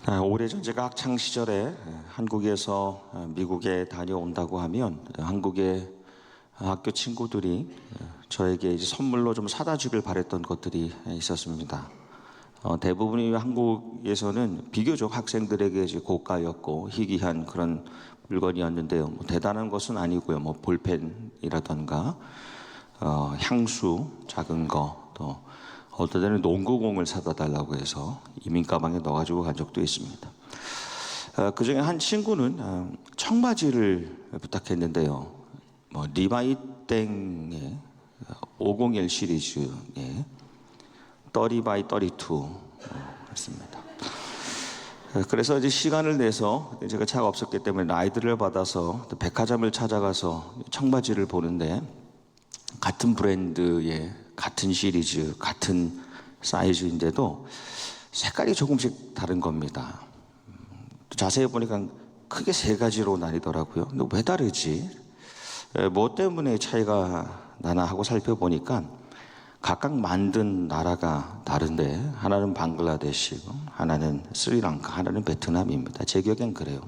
오래전 제가 학창 시절에 한국에서 미국에 다녀온다고 하면 한국의 학교 친구들이 저에게 이제 선물로 좀 사다 주길 바랬던 것들이 있었습니다. 대부분이 한국에서는 비교적 학생들에게 이제 고가였고 희귀한 그런 물건이었는데요. 뭐 대단한 것은 아니고요. 뭐 볼펜이라던가 향수, 작은 거, 또 어떨 때는 농구공을 사다 달라고 해서 이민 가방에 넣어가지고 간 적도 있습니다. 그 중에 한 친구는 청바지를 부탁했는데요. 뭐 리바이 땡의 501 시리즈의 30 by 32였습니다. 그래서 이제 시간을 내서 제가 차가 없었기 때문에 라이드를 받아서 백화점을 찾아가서 청바지를 보는데 같은 브랜드의 같은 시리즈, 같은 사이즈인데도 색깔이 조금씩 다른 겁니다. 자세히 보니까 크게 세 가지로 나뉘더라고요. 근데 왜 다르지? 뭐 때문에 차이가 나나 하고 살펴보니까 각각 만든 나라가 다른데 하나는 방글라데시고 하나는 스리랑카, 하나는 베트남입니다. 제 기억엔 그래요.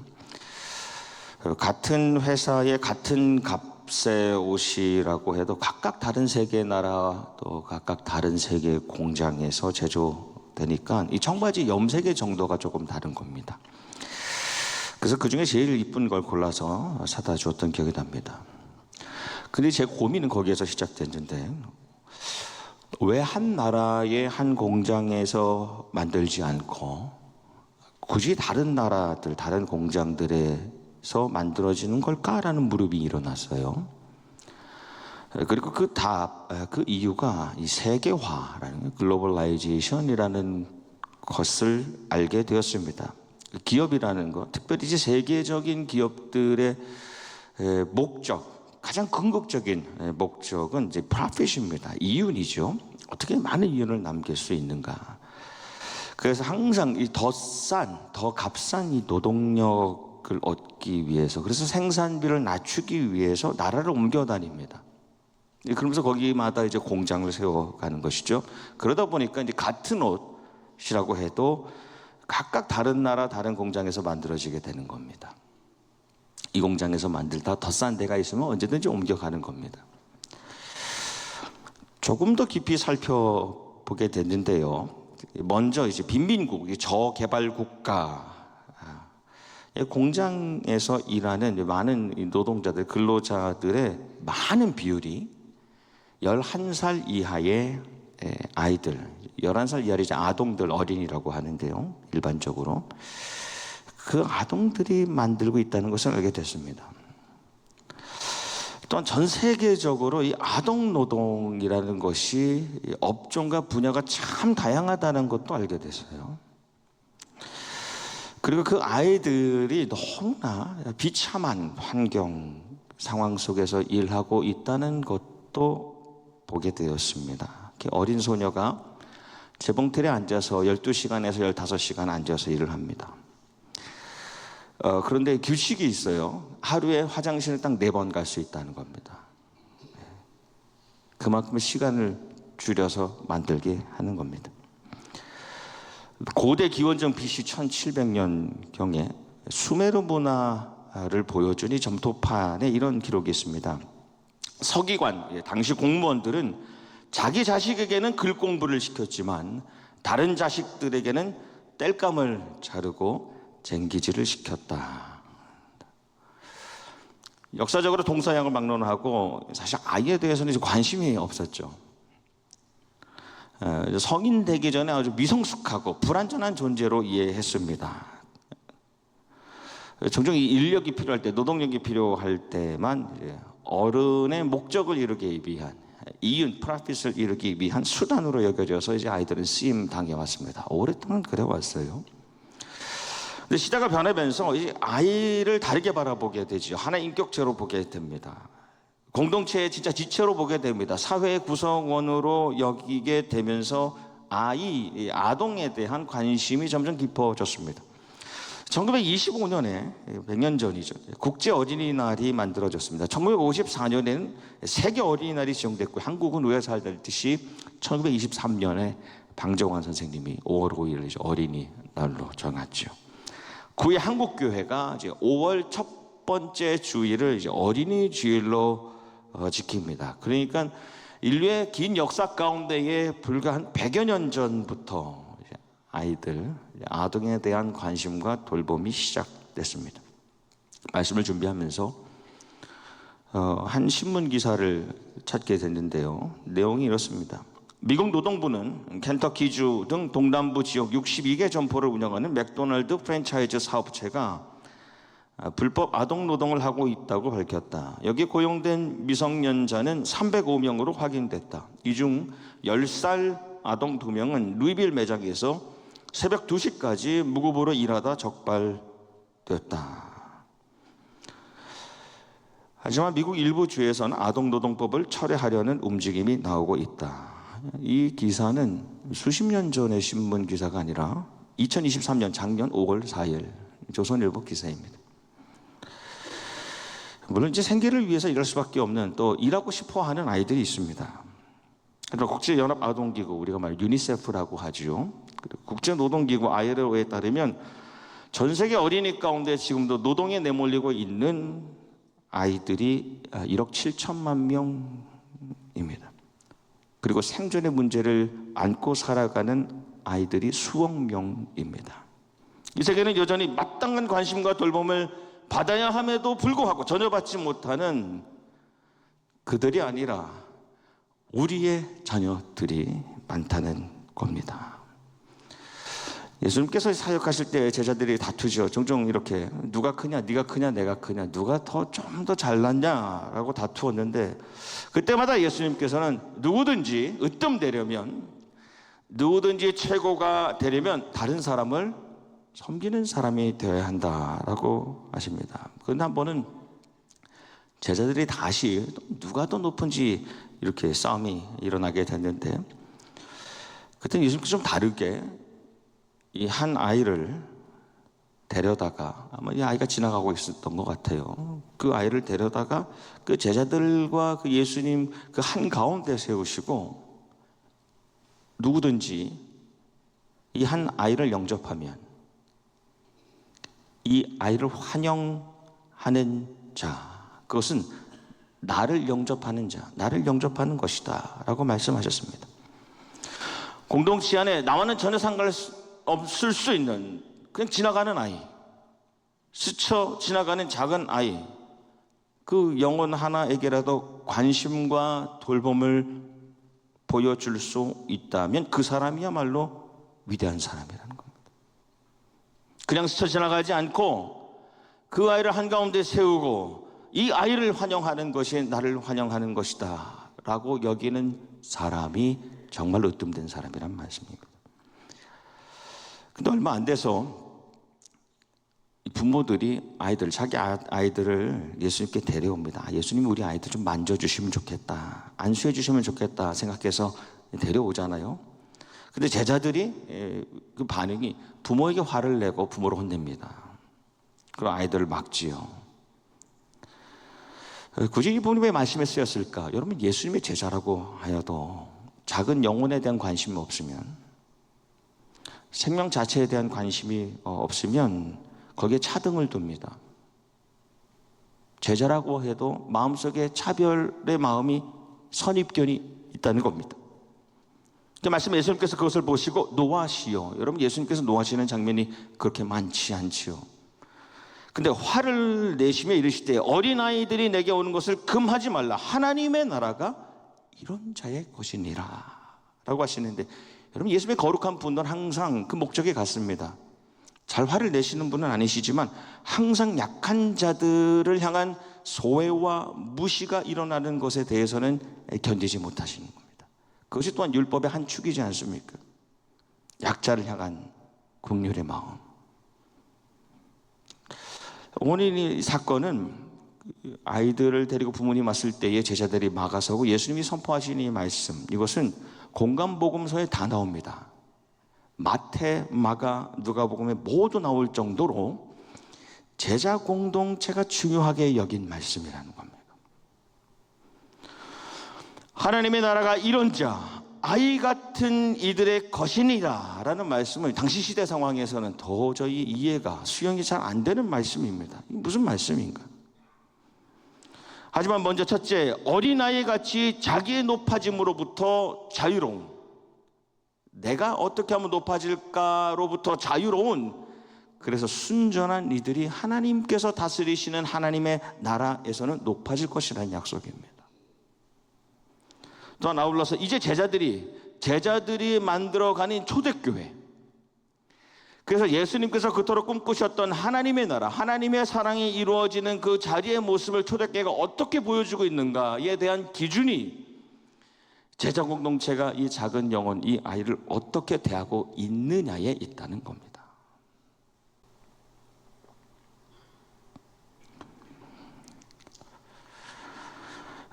같은 회사의 같은 값의 옷이라고 해도 각각 다른 세계 나라 또 각각 다른 세계 공장에서 제조되니까 이 청바지 염색의 정도가 조금 다른 겁니다. 그래서 그 중에 제일 이쁜 걸 골라서 사다 주었던 기억이 납니다. 근데 제 고민은 거기에서 시작됐는데 왜 한 나라의 한 공장에서 만들지 않고 굳이 다른 나라들, 다른 공장들에서 만들어지는 걸까라는 물음이 일어났어요. 그리고 그 이유가 이 세계화라는 글로벌라이제이션이라는 것을 알게 되었습니다. 기업이라는 것, 특별히 이제 세계적인 기업들의 목적, 가장 궁극적인 목적은 이제 프로핏입니다. 이윤이죠. 어떻게 많은 이윤을 남길 수 있는가. 그래서 항상 이 더 값싼 이 노동력을 얻기 위해서, 그래서 생산비를 낮추기 위해서 나라를 옮겨 다닙니다. 그러면서 거기마다 이제 공장을 세워가는 것이죠. 그러다 보니까 이제 같은 옷이라고 해도 각각 다른 나라, 다른 공장에서 만들어지게 되는 겁니다. 이 공장에서 만들다 더 싼 데가 있으면 언제든지 옮겨가는 겁니다. 조금 더 깊이 살펴보게 됐는데요. 먼저 이제 빈민국, 저개발 국가 공장에서 일하는 많은 노동자들, 근로자들의 많은 비율이 11살 이하의 아이들, 11살 이하의 아동들, 어린이라고 하는데요. 일반적으로 그 아동들이 만들고 있다는 것을 알게 됐습니다. 또한 전 세계적으로 이 아동 노동이라는 것이 업종과 분야가 참 다양하다는 것도 알게 됐어요. 그리고 그 아이들이 너무나 비참한 환경, 상황 속에서 일하고 있다는 것도 보게 되었습니다. 어린 소녀가 재봉틀에 앉아서 12시간에서 15시간 앉아서 일을 합니다. 그런데 규칙이 있어요. 하루에 화장실을 딱 4번 갈 수 있다는 겁니다. 그만큼 시간을 줄여서 만들게 하는 겁니다. 고대 기원전 BC 1700년경에 수메르 문화를 보여준 이 점토판에 이런 기록이 있습니다. 서기관, 당시 공무원들은 자기 자식에게는 글 공부를 시켰지만 다른 자식들에게는 땔감을 자르고 쟁기질을 시켰다. 역사적으로 동서양을 막론하고 사실 아이에 대해서는 이제 관심이 없었죠. 성인 되기 전에 아주 미성숙하고 불완전한 존재로 이해했습니다. 종종 이 인력이 필요할 때, 노동력이 필요할 때만 어른의 목적을 이루기 위한, 이윤, 프로핏을 이루기 위한 수단으로 여겨져서 이제 아이들은 쓰임 당해왔습니다. 오랫동안 그래왔어요. 근데 시대가 변하면서 이제 아이를 다르게 바라보게 되죠. 하나의 인격체로 보게 됩니다. 공동체의 진짜 지체로 보게 됩니다. 사회의 구성원으로 여기게 되면서 아동에 대한 관심이 점점 깊어졌습니다. 1925년에 100년 전이죠. 국제 어린이날이 만들어졌습니다. 1954년에는 세계 어린이날이 지정됐고 한국은 왜 살듯이 1923년에 방정환 선생님이 5월 5일을 어린이날로 정했죠. 구의 한국 교회가 이제 5월 첫 번째 주일을 이제 어린이 주일로 지킵니다. 그러니까 인류의 긴 역사 가운데에 불과 한 100여 년 전부터 아이들, 아동에 대한 관심과 돌봄이 시작됐습니다. 말씀을 준비하면서 한 신문 기사를 찾게 됐는데요. 내용이 이렇습니다. 미국 노동부는 켄터키주 등 동남부 지역 62개 점포를 운영하는 맥도날드 프랜차이즈 사업체가 불법 아동 노동을 하고 있다고 밝혔다. 여기 고용된 미성년자는 305명으로 확인됐다. 이 중 10살 아동 2명은 루이빌 매장에서 새벽 2시까지 무급으로 일하다 적발됐다. 하지만 미국 일부 주에서는 아동노동법을 철회하려는 움직임이 나오고 있다. 이 기사는 수십 년 전의 신문 기사가 아니라 2023년 작년 5월 4일 조선일보 기사입니다. 물론 이제 생계를 위해서 일할 수밖에 없는 또 일하고 싶어 하는 아이들이 있습니다. 국제연합아동기구, 우리가 말 유니세프라고 하죠. 국제노동기구 ILO에 따르면 전 세계 어린이 가운데 지금도 노동에 내몰리고 있는 아이들이 1억 7천만 명입니다. 그리고 생존의 문제를 안고 살아가는 아이들이 수억 명입니다. 이 세계는 여전히 마땅한 관심과 돌봄을 받아야 함에도 불구하고 전혀 받지 못하는 그들이 아니라 우리의 자녀들이 많다는 겁니다. 예수님께서 사역하실 때 제자들이 다투죠. 종종 이렇게 누가 크냐, 네가 크냐, 내가 크냐, 누가 좀 더 잘났냐라고 다투었는데 그때마다 예수님께서는 누구든지 으뜸되려면, 누구든지 최고가 되려면 다른 사람을 섬기는 사람이 되어야 한다라고 하십니다. 그런데 한 번은 제자들이 다시 누가 더 높은지 이렇게 싸움이 일어나게 됐는데 그때는 예수님께서 좀 다르게 이 한 아이를 데려다가, 아마 이 아이가 지나가고 있었던 것 같아요. 그 아이를 데려다가 그 제자들과 그 예수님 그 한가운데 세우시고 누구든지 이 한 아이를 영접하면 이 아이를 환영하는 자, 그것은 나를 영접하는 자, 나를 영접하는 것이다 라고 말씀하셨습니다. 공동체 안에 나와는 전혀 상관없을 수 있는 그냥 지나가는 아이, 스쳐 지나가는 작은 아이, 그 영혼 하나에게라도 관심과 돌봄을 보여줄 수 있다면 그 사람이야말로 위대한 사람이라는 겁니다. 그냥 스쳐 지나가지 않고 그 아이를 한가운데 세우고 이 아이를 환영하는 것이 나를 환영하는 것이다 라고 여기는 사람이 정말로 으뜸된 사람이란 말씀입니다. 근데 얼마 안 돼서 부모들이 자기 아이들을 예수님께 데려옵니다. 예수님이 우리 아이들 좀 만져주시면 좋겠다, 안수해 주시면 좋겠다 생각해서 데려오잖아요. 근데 제자들이 그 반응이 부모에게 화를 내고 부모를 혼냅니다. 그럼 아이들을 막지요. 굳이 이 부분이 왜 말씀에 쓰였을까? 여러분, 예수님의 제자라고 하여도 작은 영혼에 대한 관심이 없으면, 생명 자체에 대한 관심이 없으면 거기에 차등을 둡니다. 제자라고 해도 마음속에 차별의 마음이 선입견이 있다는 겁니다. 그 말씀 예수님께서 그것을 보시고 노하시오. 여러분, 예수님께서 노하시는 장면이 그렇게 많지 않지요. 근데 화를 내시며 이르시되 어린아이들이 내게 오는 것을 금하지 말라. 하나님의 나라가 이런 자의 것이니라 라고 하시는데, 여러분, 예수님의 거룩한 분은 항상 그 목적에 갔습니다. 잘 화를 내시는 분은 아니시지만 항상 약한 자들을 향한 소외와 무시가 일어나는 것에 대해서는 견디지 못하시는 겁니다. 그것이 또한 율법의 한 축이지 않습니까? 약자를 향한 긍휼의 마음. 오늘 이 사건은 아이들을 데리고 부모님 왔을 때에 제자들이 막아서고 예수님이 선포하신 이 말씀, 이것은 공간복음서에 다 나옵니다. 마태, 마가, 누가복음에 모두 나올 정도로 제자 공동체가 중요하게 여긴 말씀이라는 겁니다. 하나님의 나라가 이런 자, 아이 같은 이들의 것이니라 라는 말씀을 당시 시대 상황에서는 도저히 이해가 수용이 잘 안 되는 말씀입니다. 이게 무슨 말씀인가? 하지만 먼저 첫째, 어린아이 같이 자기의 높아짐으로부터 자유로운, 내가 어떻게 하면 높아질까로부터 자유로운, 그래서 순전한 이들이 하나님께서 다스리시는 하나님의 나라에서는 높아질 것이라는 약속입니다. 또한 아울러서 이제 제자들이 만들어가는 초대교회, 그래서 예수님께서 그토록 꿈꾸셨던 하나님의 나라, 하나님의 사랑이 이루어지는 그 자리의 모습을 초대교회가 어떻게 보여주고 있는가에 대한 기준이 제자 공동체가 이 작은 영혼, 이 아이를 어떻게 대하고 있느냐에 있다는 겁니다.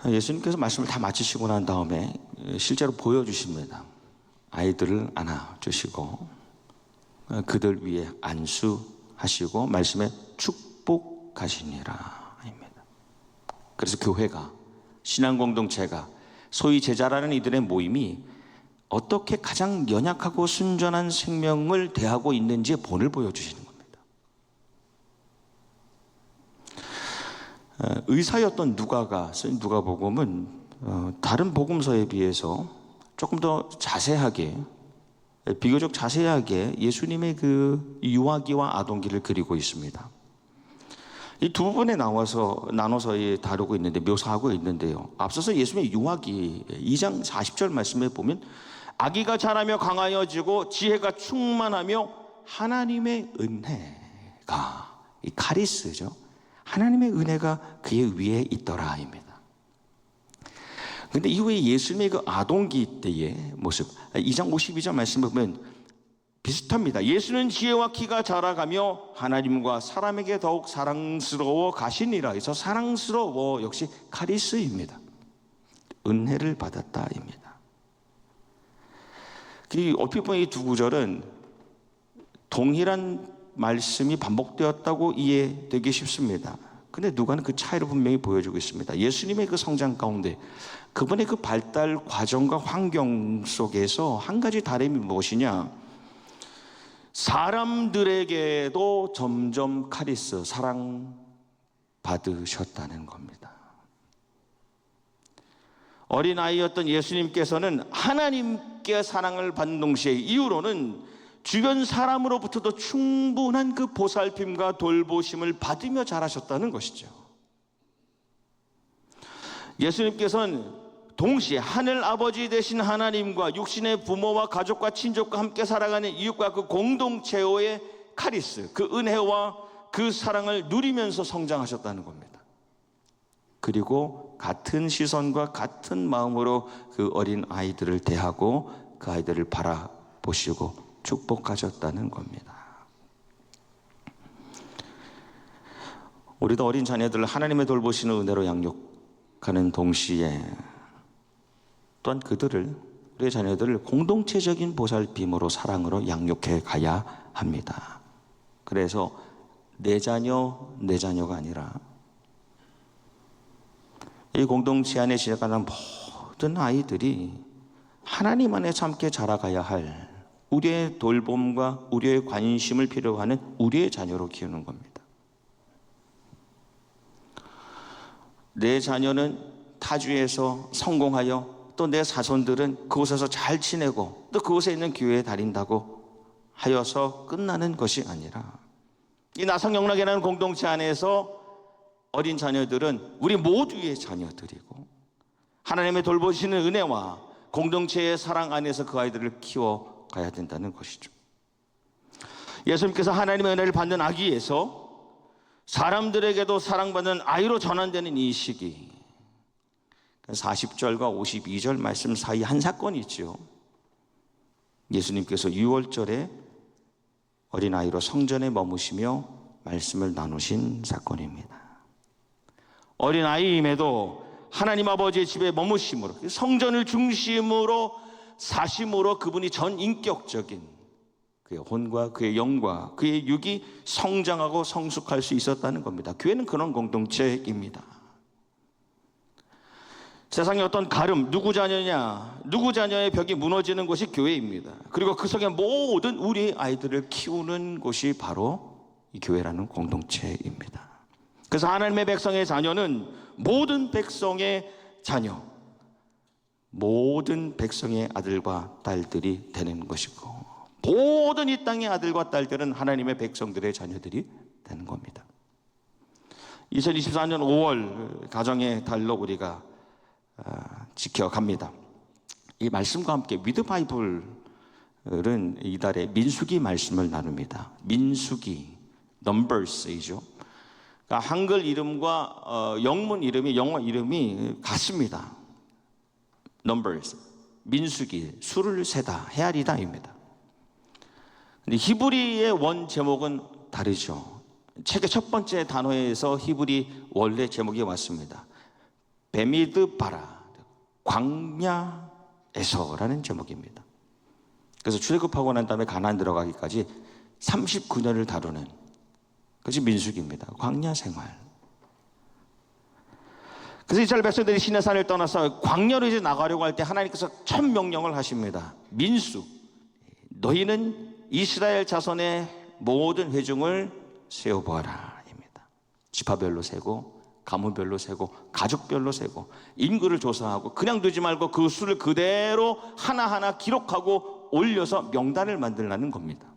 예수님께서 말씀을 다 마치시고 난 다음에 실제로 보여주십니다. 아이들을 안아주시고 그들 위에 안수하시고 말씀에 축복하시니라 입니다. 그래서 교회가, 신앙공동체가, 소위 제자라는 이들의 모임이 어떻게 가장 연약하고 순전한 생명을 대하고 있는지의 본을 보여주시는 겁니다. 의사였던 누가가 쓴 누가복음은 다른 복음서에 비해서 조금 더 자세하게, 비교적 자세하게 예수님의 그 유아기와 아동기를 그리고 있습니다. 이 두 부분에 나눠서 다루고 있는데, 묘사하고 있는데요. 앞서서 예수님의 유아기 2장 40절 말씀에 보면 아기가 자라며 강하여지고 지혜가 충만하며 하나님의 은혜가, 이 카리스죠. 하나님의 은혜가 그의 위에 있더라입니다. 그런데 이후에 예수님의 그 아동기 때의 모습, 2장 52절 말씀을 보면 비슷합니다. 예수는 지혜와 키가 자라가며 하나님과 사람에게 더욱 사랑스러워 가시니라 해서 사랑스러워 역시 카리스입니다. 은혜를 받았다입니다. 어떻게 보면 이 두 구절은 동일한 말씀이 반복되었다고 이해되기 쉽습니다. 근데 누가는 그 차이를 분명히 보여주고 있습니다. 예수님의 그 성장 가운데 그분의 그 발달 과정과 환경 속에서 한 가지 다름이 무엇이냐? 사람들에게도 점점 카리스, 사랑 받으셨다는 겁니다. 어린아이였던 예수님께서는 하나님께 사랑을 받는 동시에 이후로는 주변 사람으로부터도 충분한 그 보살핌과 돌보심을 받으며 자라셨다는 것이죠. 예수님께서는 동시에 하늘 아버지 되신 하나님과 육신의 부모와 가족과 친족과 함께 살아가는 이웃과 그 공동체의 카리스, 그 은혜와 그 사랑을 누리면서 성장하셨다는 겁니다. 그리고 같은 시선과 같은 마음으로 그 어린 아이들을 대하고 그 아이들을 바라보시고 축복하셨다는 겁니다. 우리도 어린 자녀들을 하나님의 돌보시는 은혜로 양육하는 동시에 또한 우리의 자녀들을 공동체적인 보살핌으로 사랑으로 양육해 가야 합니다. 그래서 내 자녀가 아니라 이 공동체 안에 지나가는 모든 아이들이 하나님 안에서 함께 자라가야 할 우리의 돌봄과 우리의 관심을 필요로 하는 우리의 자녀로 키우는 겁니다. 내 자녀는 타주에서 성공하여 또 내 자손들은 그곳에서 잘 지내고 또 그곳에 있는 교회에 다닌다고 하여서 끝나는 것이 아니라 이 나성영락이라는 공동체 안에서 어린 자녀들은 우리 모두의 자녀들이고 하나님의 돌보시는 은혜와 공동체의 사랑 안에서 그 아이들을 키워가야 된다는 것이죠. 예수님께서 하나님의 은혜를 받는 아기에서 사람들에게도 사랑받는 아이로 전환되는 이 시기, 40절과 52절 말씀 사이 한 사건이 있죠. 예수님께서 6월절에 어린아이로 성전에 머무시며 말씀을 나누신 사건입니다. 어린아이임에도 하나님 아버지의 집에 머무심으로, 성전을 중심으로 사심으로 그분이 전인격적인 그의 혼과 그의 영과 그의 육이 성장하고 성숙할 수 있었다는 겁니다. 교회는 그런 공동체입니다. 세상에 어떤 가름, 누구 자녀냐, 누구 자녀의 벽이 무너지는 곳이 교회입니다. 그리고 그 속에 모든 우리 아이들을 키우는 곳이 바로 이 교회라는 공동체입니다. 그래서 하나님의 백성의 자녀는 모든 백성의 자녀, 모든 백성의 아들과 딸들이 되는 것이고, 모든 이 땅의 아들과 딸들은 하나님의 백성들의 자녀들이 되는 겁니다. 2024년 5월 가정의 달로 우리가 지켜갑니다. 이 말씀과 함께 위드 바이블은 이달에 민수기 말씀을 나눕니다. 민수기, 넘버스이죠. 그러니까 한글 이름과 영문 이름이, 영어 이름이 같습니다. 넘버스, 민수기, 수를 세다, 헤아리다입니다. 근데 히브리의 원 제목은 다르죠. 책의 첫 번째 단어에서 히브리 원래 제목이 왔습니다. 베미드 바라, 광야에서라는 제목입니다. 그래서 출애굽하고 난 다음에 가나안 들어가기까지 39년을 다루는 그것이 민수기입니다. 광야 생활. 그래서 이스라엘 백성들이 시내산을 떠나서 광야로 이제 나가려고 할 때 하나님께서 첫 명령을 하십니다. 민수, 너희는 이스라엘 자손의 모든 회중을 세어보아라 입니다. 지파별로 세고, 가문별로 세고, 가족별로 세고, 인구를 조사하고, 그냥 두지 말고 그 수를 그대로 하나하나 기록하고 올려서 명단을 만들라는 겁니다.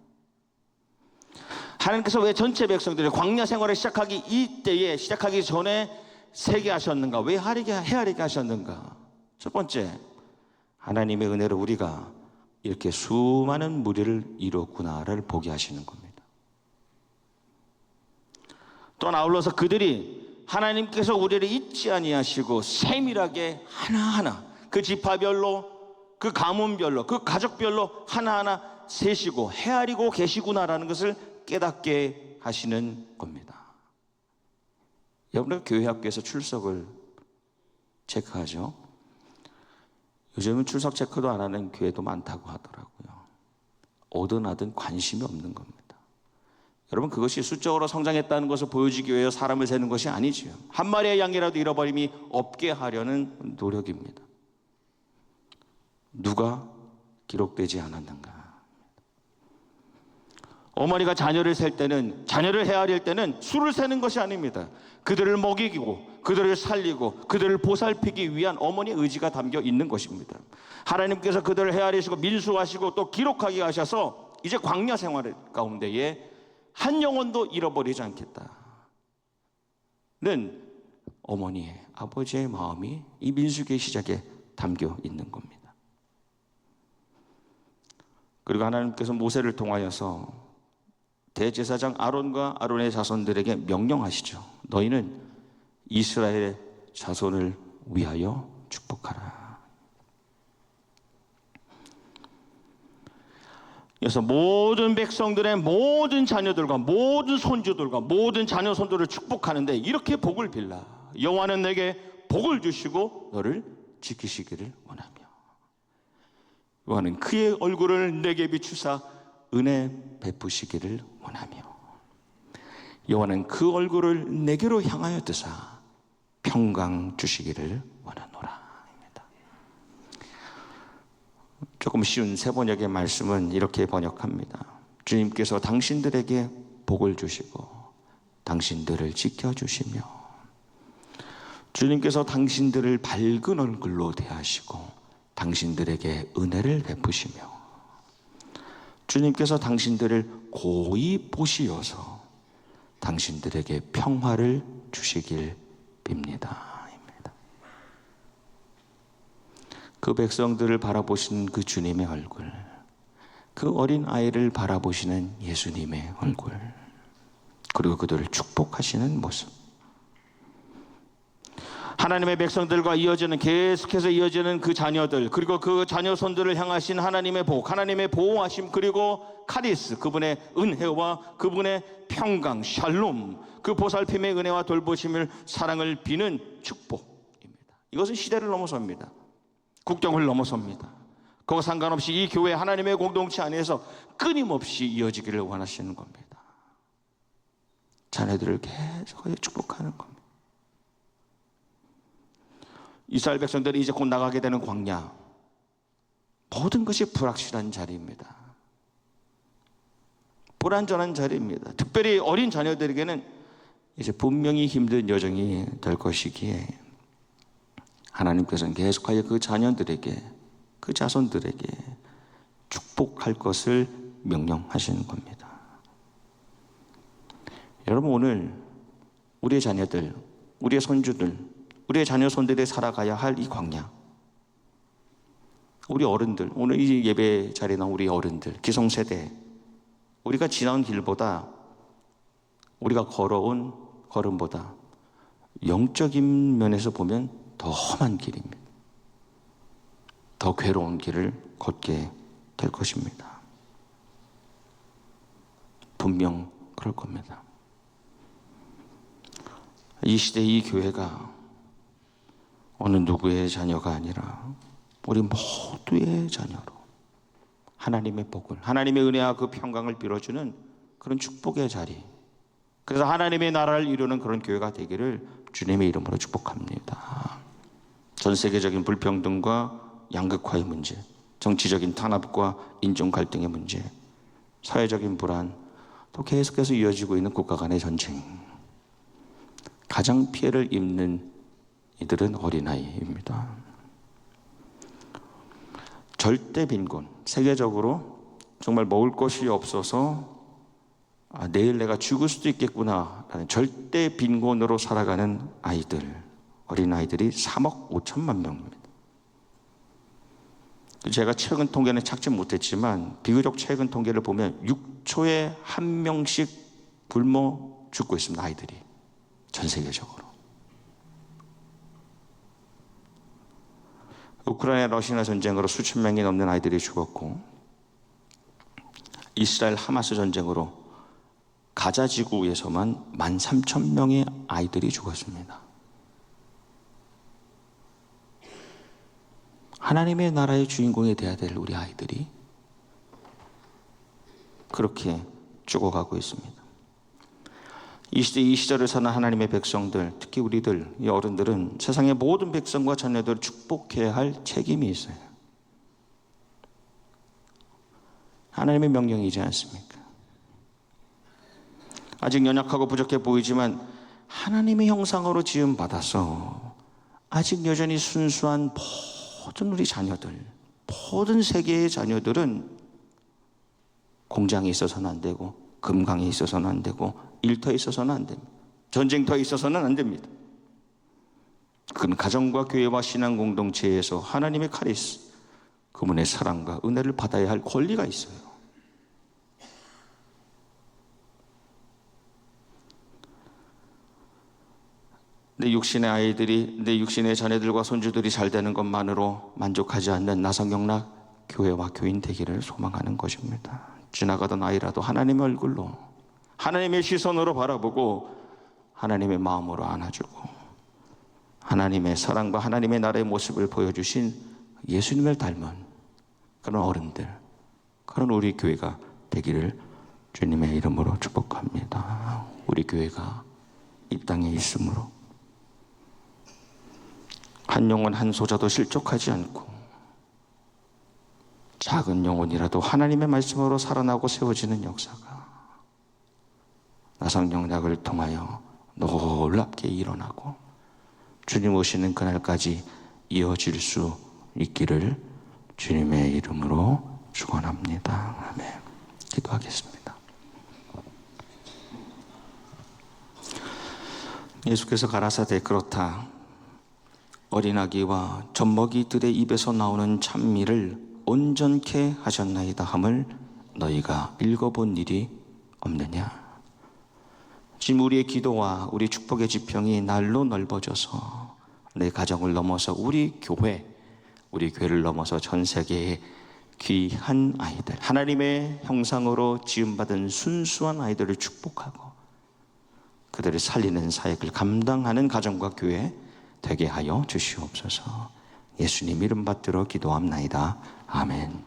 하나님께서 왜 전체 백성들이 광야 생활을 시작하기 전에 세게 하셨는가? 왜 헤아리게 하셨는가? 첫 번째, 하나님의 은혜로 우리가 이렇게 수많은 무리를 이뤘구나를 보게 하시는 겁니다. 또 아울러서 그들이 하나님께서 우리를 잊지 아니하시고 세밀하게 하나하나 그 지파별로, 그 가문별로, 그 가족별로 하나하나 세시고 헤아리고 계시구나라는 것을 깨닫게 하시는 겁니다. 여러분들 교회 학교에서 출석을 체크하죠. 요즘은 출석 체크도 안 하는 교회도 많다고 하더라고요. 오든 하든 관심이 없는 겁니다. 여러분, 그것이 수적으로 성장했다는 것을 보여주기 위해 사람을 세는 것이 아니지요. 한 마리의 양이라도 잃어버림이 없게 하려는 노력입니다. 누가 기록되지 않았는가? 어머니가 자녀를 헤아릴 때는 수를 세는 것이 아닙니다. 그들을 먹이고, 그들을 살리고, 그들을 보살피기 위한 어머니의 의지가 담겨 있는 것입니다. 하나님께서 그들을 헤아리시고 민수하시고 또 기록하게 하셔서 이제 광야 생활 가운데에 한 영혼도 잃어버리지 않겠다는 어머니의, 아버지의 마음이 이 민수기의 시작에 담겨 있는 겁니다. 그리고 하나님께서 모세를 통하여서 대제사장 아론과 아론의 자손들에게 명령하시죠. 너희는 이스라엘의 자손을 위하여 축복하라. 그래서 모든 백성들의 모든 자녀들과 모든 손주들과 모든 자녀 손들을 축복하는데 이렇게 복을 빌라. 여호와는 내게 복을 주시고 너를 지키시기를 원하며, 여호와는 그의 얼굴을 내게 비추사 은혜 베푸시기를 원하며, 여호와는 그 얼굴을 내게로 향하여 드사 평강 주시기를 원하노라. 조금 쉬운 세번역의 말씀은 이렇게 번역합니다. 주님께서 당신들에게 복을 주시고 당신들을 지켜주시며, 주님께서 당신들을 밝은 얼굴로 대하시고 당신들에게 은혜를 베푸시며, 주님께서 당신들을 고이 보시어서 당신들에게 평화를 주시길 빕니다. 그 백성들을 바라보신 그 주님의 얼굴, 그 어린 아이를 바라보시는 예수님의 얼굴, 그리고 그들을 축복하시는 모습, 하나님의 백성들과 계속해서 이어지는 그 자녀들, 그리고 그 자녀손들을 향하신 하나님의 복, 하나님의 보호하심, 그리고 카리스, 그분의 은혜와 그분의 평강, 샬롬, 그 보살핌의 은혜와 돌보심을, 사랑을 비는 축복입니다. 이것은 시대를 넘어섭니다. 국경을 넘어섭니다. 그거 상관없이 이 교회 하나님의 공동체 안에서 끊임없이 이어지기를 원하시는 겁니다. 자녀들을 계속 축복하는 겁니다. 이스라엘 백성들이 이제 곧 나가게 되는 광야, 모든 것이 불확실한 자리입니다. 불안전한 자리입니다. 특별히 어린 자녀들에게는 이제 분명히 힘든 여정이 될 것이기에 하나님께서는 계속하여 그 자녀들에게, 그 자손들에게 축복할 것을 명령하시는 겁니다. 여러분, 오늘 우리의 자녀들, 우리의 손주들, 우리의 자녀 손들이 살아가야 할 이 광야, 우리 어른들, 오늘 이 예배 자리에 나온 우리 어른들, 기성세대, 우리가 지나온 길보다, 우리가 걸어온 걸음보다 영적인 면에서 보면 더 험한 길입니다. 더 괴로운 길을 걷게 될 것입니다. 분명 그럴 겁니다. 이 시대 이 교회가 어느 누구의 자녀가 아니라 우리 모두의 자녀로 하나님의 복을, 하나님의 은혜와 그 평강을 빌어주는 그런 축복의 자리, 그래서 하나님의 나라를 이루는 그런 교회가 되기를 주님의 이름으로 축복합니다. 전 세계적인 불평등과 양극화의 문제, 정치적인 탄압과 인종 갈등의 문제, 사회적인 불안, 또 계속해서 이어지고 있는 국가 간의 전쟁, 가장 피해를 입는 이들은 어린아이입니다. 절대 빈곤, 세계적으로 정말 먹을 것이 없어서 내일 내가 죽을 수도 있겠구나라는 절대 빈곤으로 살아가는 아이들, 어린아이들이 3억 5천만 명입니다. 제가 최근 통계는 찾지 못했지만 비교적 최근 통계를 보면 6초에 1명씩 굶어 죽고 있습니다. 아이들이 전 세계적으로. 우크라이나 러시아 전쟁으로 수천 명이 넘는 아이들이 죽었고, 이스라엘 하마스 전쟁으로 가자 지구에서만 13,000명의 아이들이 죽었습니다. 하나님의 나라의 주인공이 되어야 될 우리 아이들이 그렇게 죽어가고 있습니다. 이 시대, 이 시절을 사는 하나님의 백성들, 특히 우리들, 이 어른들은 세상의 모든 백성과 자녀들을 축복해야 할 책임이 있어요. 하나님의 명령이지 않습니까? 아직 연약하고 부족해 보이지만 하나님의 형상으로 지음받아서 아직 여전히 순수한 모든 우리 자녀들, 모든 세계의 자녀들은 공장에 있어서는 안 되고, 금강에 있어서는 안 되고, 일터에 있어서는 안 됩니다. 전쟁터에 있어서는 안 됩니다. 그건 가정과 교회와 신앙 공동체에서 하나님의 카리스, 그분의 사랑과 은혜를 받아야 할 권리가 있어요. 내 육신의 아이들이, 내 육신의 자녀들과 손주들이 잘 되는 것만으로 만족하지 않는 나성경락 교회와 교인 되기를 소망하는 것입니다. 지나가던 아이라도 하나님의 얼굴로, 하나님의 시선으로 바라보고 하나님의 마음으로 안아주고 하나님의 사랑과 하나님의 나라의 모습을 보여주신 예수님을 닮은 그런 어른들, 그런 우리 교회가 되기를 주님의 이름으로 축복합니다. 우리 교회가 이 땅에 있으므로 한 영혼 한 소자도 실족하지 않고 작은 영혼이라도 하나님의 말씀으로 살아나고 세워지는 역사가 나성경락을 통하여 놀랍게 일어나고 주님 오시는 그날까지 이어질 수 있기를 주님의 이름으로 축원합니다. 아멘. 기도하겠습니다. 예수께서 가라사대 그렇다. 어린아기와 젖먹이들의 입에서 나오는 찬미를 온전케 하셨나이다 함을 너희가 읽어본 일이 없느냐. 지금 우리의 기도와 우리 축복의 지평이 날로 넓어져서 내 가정을 넘어서 우리 교회를 넘어서 전 세계의 귀한 아이들, 하나님의 형상으로 지음받은 순수한 아이들을 축복하고 그들을 살리는 사역을 감당하는 가정과 교회 되게 하여 주시옵소서. 예수님 이름 받들어 기도합나이다. 아멘.